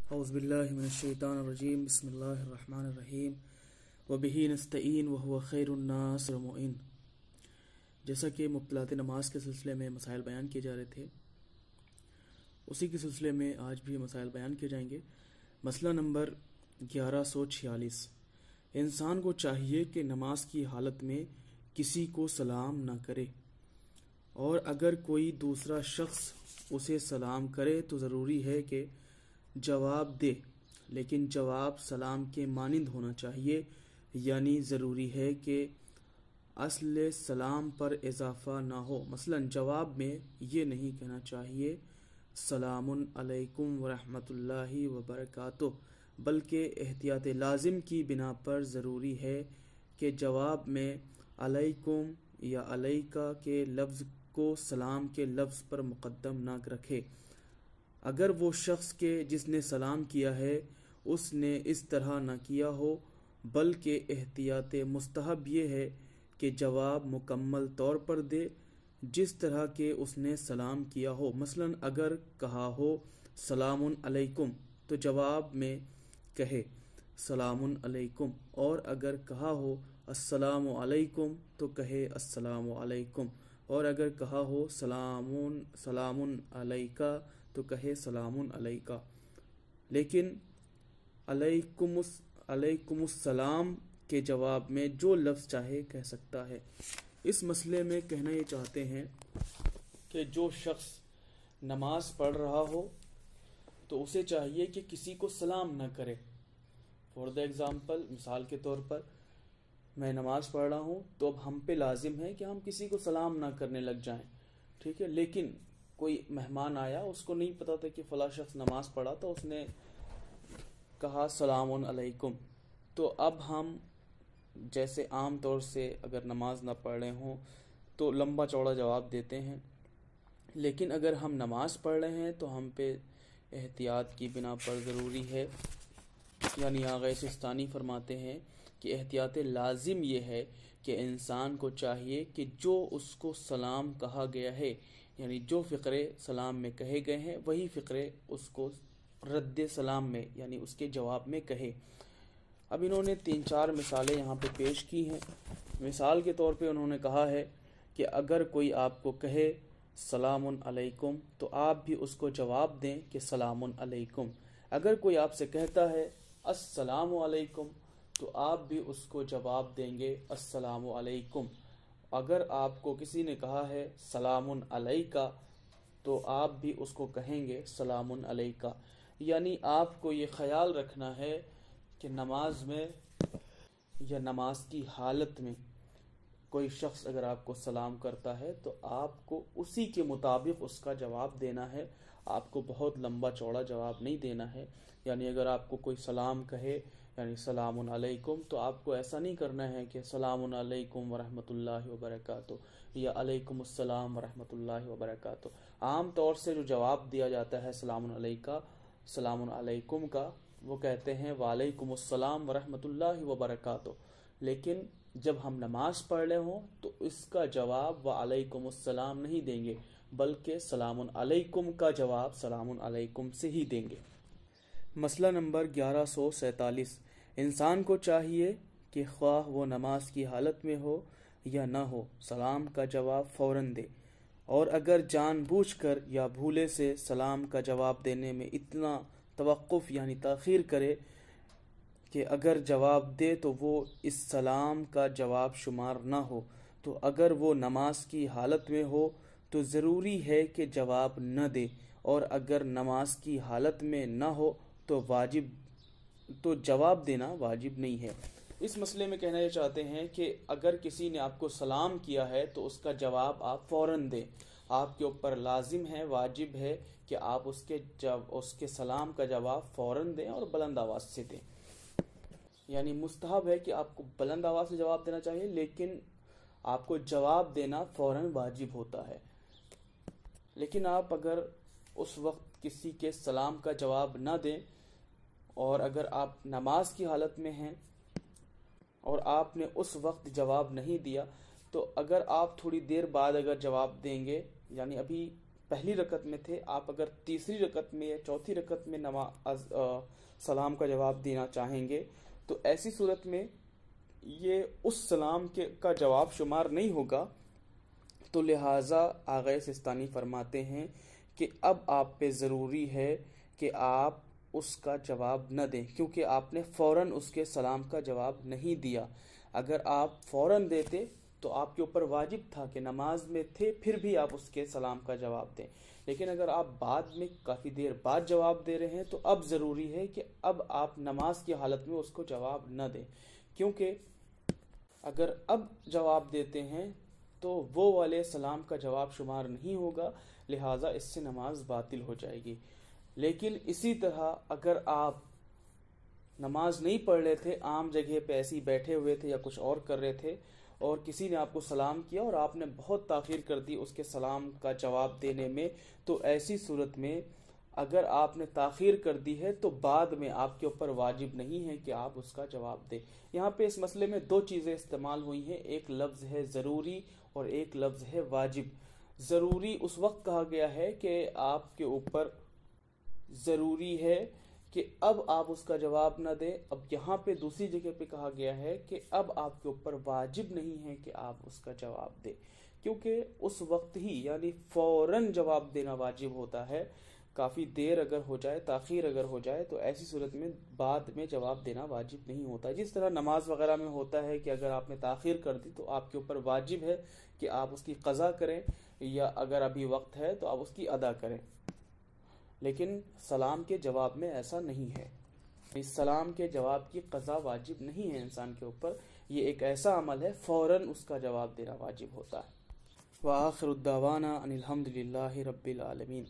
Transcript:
اعوذ باللہ من الشیطان الرجیم بسم اللہ الرحمن الرحیم وبہ نستعین وہو خیر الناس المعین۔ جیسا کہ مبطلات نماز کے سلسلے میں مسائل بیان کیے جا رہے تھے، اسی کے سلسلے میں آج بھی مسائل بیان کیے جائیں گے۔ مسئلہ نمبر 1146، انسان کو چاہیے کہ نماز کی حالت میں کسی کو سلام نہ کرے، اور اگر کوئی دوسرا شخص اسے سلام کرے تو ضروری ہے کہ جواب دے، لیکن جواب سلام کے مانند ہونا چاہیے، یعنی ضروری ہے کہ اصل سلام پر اضافہ نہ ہو۔ مثلا جواب میں یہ نہیں کہنا چاہیے سلام علیکم ورحمۃ اللہ وبرکاتہ، بلکہ احتیاط لازم کی بنا پر ضروری ہے کہ جواب میں علیکم یا علیکہ کے لفظ کو سلام کے لفظ پر مقدم نہ رکھے۔ اگر وہ شخص کے جس نے سلام کیا ہے اس نے اس طرح نہ کیا ہو، بلکہ احتیاط مستحب یہ ہے کہ جواب مکمل طور پر دے جس طرح کہ اس نے سلام کیا ہو۔ مثلا اگر کہا ہو سلام علیکم تو جواب میں کہے سلام علیکم، اور اگر کہا ہو السلام علیکم تو کہے السلام علیکم، اور اگر کہا ہو سلام علیکہ تو کہے سلام علیکہ۔ لیکن علیکم السلام کے جواب میں جو لفظ چاہے کہہ سکتا ہے۔ اس مسئلے میں کہنا یہ چاہتے ہیں کہ جو شخص نماز پڑھ رہا ہو تو اسے چاہیے کہ کسی کو سلام نہ کرے۔ فار دا ایگزامپل، مثال کے طور پر میں نماز پڑھ رہا ہوں تو اب ہم پہ لازم ہے کہ ہم کسی کو سلام نہ کرنے لگ جائیں، ٹھیک ہے۔ لیکن کوئی مہمان آیا، اس کو نہیں پتا تھا کہ فلاں شخص نماز پڑھا، تو اس نے کہا سلام علیکم، تو اب ہم جیسے عام طور سے اگر نماز نہ پڑھ رہے ہوں تو لمبا چوڑا جواب دیتے ہیں، لیکن اگر ہم نماز پڑھ رہے ہیں تو ہم پہ احتیاط کی بنا پر ضروری ہے، یعنی آغا سستانی فرماتے ہیں کہ احتیاط لازم یہ ہے کہ انسان کو چاہیے کہ جو اس کو سلام کہا گیا ہے، یعنی جو فقرے سلام میں کہے گئے ہیں وہی فقرے اس کو رد سلام میں یعنی اس کے جواب میں کہے۔ اب انہوں نے 3-4 مثالیں یہاں پہ پیش کی ہیں۔ مثال کے طور پہ انہوں نے کہا ہے کہ اگر کوئی آپ کو کہے سلام علیکم تو آپ بھی اس کو جواب دیں کہ سلام علیکم۔ اگر کوئی آپ سے کہتا ہے السلام علیکم تو آپ بھی اس کو جواب دیں گے السلام علیکم۔ اگر آپ کو کسی نے کہا ہے سلام علیکہ تو آپ بھی اس کو کہیں گے سلام علیکہ۔ یعنی آپ کو یہ خیال رکھنا ہے کہ نماز میں یا نماز کی حالت میں کوئی شخص اگر آپ کو سلام کرتا ہے تو آپ کو اسی کے مطابق اس کا جواب دینا ہے، آپ کو بہت لمبا چوڑا جواب نہیں دینا ہے۔ یعنی اگر آپ کو کوئی سلام کہے یعنی سلام علیکم تو آپ کو ایسا نہیں کرنا ہے کہ سلام علیکم ورحمۃ اللہ وبرکاتہ یا علیکم السلام ورحمۃ اللہ وبرکاتہ۔ عام طور سے جو جواب دیا جاتا ہے سلام علیکم کا، وہ کہتے ہیں وعلیکم السلام ورحمۃ اللہ وبرکاتہ، لیکن جب ہم نماز پڑھ رہے ہوں تو اس کا جواب وعلیکم السلام نہیں دیں گے، بلکہ سلام علیکم کا جواب سلام علیکم سے ہی دیں گے۔ مسئلہ نمبر 1147، انسان کو چاہیے کہ خواہ وہ نماز کی حالت میں ہو یا نہ ہو سلام کا جواب فوراً دے، اور اگر جان بوجھ کر یا بھولے سے سلام کا جواب دینے میں اتنا توقف یعنی تاخیر کرے کہ اگر جواب دے تو وہ اس سلام کا جواب شمار نہ ہو، تو اگر وہ نماز کی حالت میں ہو تو ضروری ہے کہ جواب نہ دے، اور اگر نماز کی حالت میں نہ ہو تو جواب دینا واجب نہیں ہے۔ اس مسئلے میں کہنا یہ چاہتے ہیں کہ اگر کسی نے آپ کو سلام کیا ہے تو اس کا جواب آپ فوراً دیں، آپ کے اوپر لازم ہے، واجب ہے کہ آپ اس کے سلام کا جواب فوراً دیں اور بلند آواز سے دیں۔ یعنی مستحب ہے کہ آپ کو بلند آواز سے جواب دینا چاہیے، لیکن آپ کو جواب دینا فوراً واجب ہوتا ہے۔ لیکن آپ اگر اس وقت کسی کے سلام کا جواب نہ دیں، اور اگر آپ نماز کی حالت میں ہیں اور آپ نے اس وقت جواب نہیں دیا، تو اگر آپ تھوڑی دیر بعد اگر جواب دیں گے، یعنی ابھی پہلی رکعت میں تھے، آپ اگر تیسری رکعت میں یا چوتھی رکعت میں سلام کا جواب دینا چاہیں گے تو ایسی صورت میں یہ اس سلام کا جواب شمار نہیں ہوگا. تو لہٰذا آغا سستانی فرماتے ہیں کہ اب آپ پہ ضروری ہے کہ آپ اس کا جواب نہ دیں، کیونکہ آپ نے فوراً اس کے سلام کا جواب نہیں دیا. اگر آپ فوراً دیتے تو آپ کے اوپر واجب تھا کہ نماز میں تھے پھر بھی آپ اس کے سلام کا جواب دیں، لیکن اگر آپ بعد میں کافی دیر بعد جواب دے رہے ہیں تو اب ضروری ہے کہ اب آپ نماز کی حالت میں اس کو جواب نہ دیں، کیونکہ اگر اب جواب دیتے ہیں تو وہ والے سلام کا جواب شمار نہیں ہوگا، لہٰذا اس سے نماز باطل ہو جائے گی. لیکن اسی طرح اگر آپ نماز نہیں پڑھ رہے تھے، عام جگہ پہ ایسے ہی بیٹھے ہوئے تھے یا کچھ اور کر رہے تھے اور کسی نے آپ کو سلام کیا اور آپ نے بہت تاخیر کر دی اس کے سلام کا جواب دینے میں، تو ایسی صورت میں اگر آپ نے تاخیر کر دی ہے تو بعد میں آپ کے اوپر واجب نہیں ہے کہ آپ اس کا جواب دیں. یہاں پہ اس مسئلے میں دو چیزیں استعمال ہوئی ہیں، ایک لفظ ہے ضروری اور ایک لفظ ہے واجب. ضروری اس وقت کہا گیا ہے کہ آپ کے اوپر ضروری ہے کہ اب آپ اس کا جواب نہ دیں. اب یہاں پہ دوسری جگہ پہ کہا گیا ہے کہ اب آپ کے اوپر واجب نہیں ہے کہ آپ اس کا جواب دیں، کیونکہ اس وقت ہی یعنی فوراً جواب دینا واجب ہوتا ہے. کافی دیر اگر ہو جائے، تاخیر اگر ہو جائے تو ایسی صورت میں بعد میں جواب دینا واجب نہیں ہوتا. جس طرح نماز وغیرہ میں ہوتا ہے کہ اگر آپ نے تاخیر کر دی تو آپ کے اوپر واجب ہے کہ آپ اس کی قضا کریں، یا اگر ابھی وقت ہے تو آپ اس کی ادا کریں. لیکن سلام کے جواب میں ایسا نہیں ہے. اس سلام کے جواب کی قضا واجب نہیں ہے انسان کے اوپر، یہ ایک ایسا عمل ہے فوراً اس کا جواب دینا واجب ہوتا ہے. وآخر الدعوانا ان الحمد للہ رب العالمین.